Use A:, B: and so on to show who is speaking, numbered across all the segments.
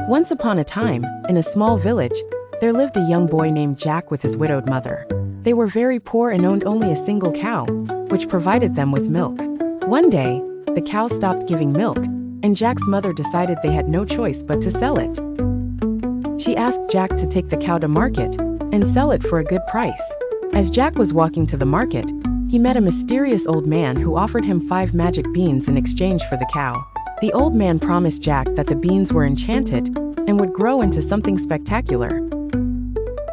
A: Once upon a time, in a small village, there lived a young boy named Jack with his widowed mother. They were very poor and owned only a single cow, which provided them with milk. One day, the cow stopped giving milk, and Jack's mother decided they had no choice but to sell it. She asked Jack to take the cow to market and sell it for a good price. As Jack was walking to the market, he met a mysterious old man who offered him 5 magic beans in exchange for the cow. The old man promised Jack that the beans were enchanted and would grow into something spectacular.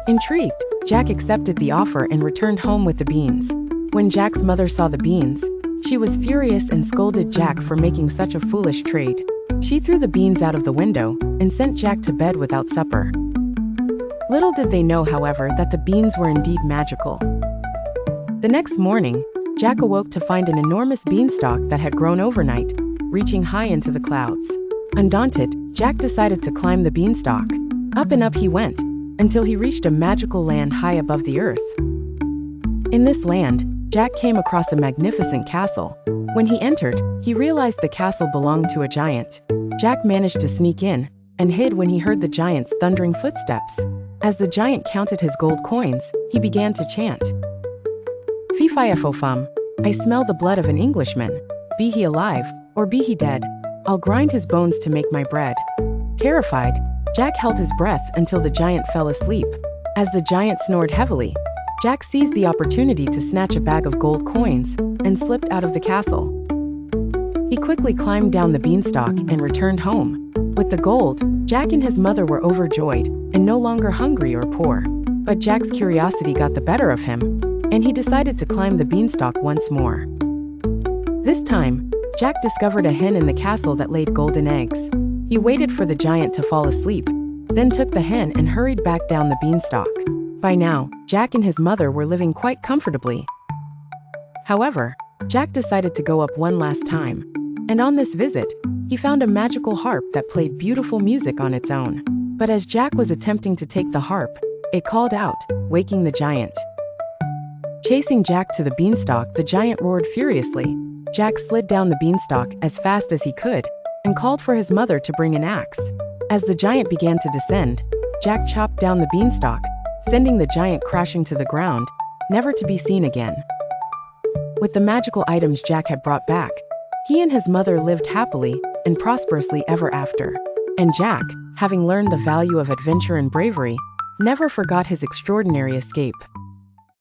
A: Intrigued, Jack accepted the offer and returned home with the beans. When Jack's mother saw the beans, she was furious and scolded Jack for making such a foolish trade. She threw the beans out of the window and sent Jack to bed without supper. Little did they know, however, that the beans were indeed magical. The next morning, Jack awoke to find an enormous beanstalk that had grown overnight, reaching high into the clouds. Undaunted, Jack decided to climb the beanstalk. Up and up he went, until he reached a magical land high above the earth. In this land, Jack came across a magnificent castle. When he entered, he realized the castle belonged to a giant. Jack managed to sneak in and hid when he heard the giant's thundering footsteps. As the giant counted his gold coins, he began to chant, "Fee-fi-fo-fum, I smell the blood of an Englishman. Be he alive, or be he dead, I'll grind his bones to make my bread." Terrified, Jack held his breath until the giant fell asleep. As the giant snored heavily, Jack seized the opportunity to snatch a bag of gold coins and slipped out of the castle. He quickly climbed down the beanstalk and returned home. With the gold, Jack and his mother were overjoyed and no longer hungry or poor. But Jack's curiosity got the better of him, and he decided to climb the beanstalk once more. This time, Jack discovered a hen in the castle that laid golden eggs. He waited for the giant to fall asleep, then took the hen and hurried back down the beanstalk. By now, Jack and his mother were living quite comfortably. However, Jack decided to go up one last time, and on this visit, he found a magical harp that played beautiful music on its own. But as Jack was attempting to take the harp, it called out, waking the giant. Chasing Jack to the beanstalk, the giant roared furiously. Jack slid down the beanstalk as fast as he could and called for his mother to bring an axe. As the giant began to descend, Jack chopped down the beanstalk, sending the giant crashing to the ground, never to be seen again. With the magical items Jack had brought back, he and his mother lived happily and prosperously ever after. And Jack, having learned the value of adventure and bravery, never forgot his extraordinary escape.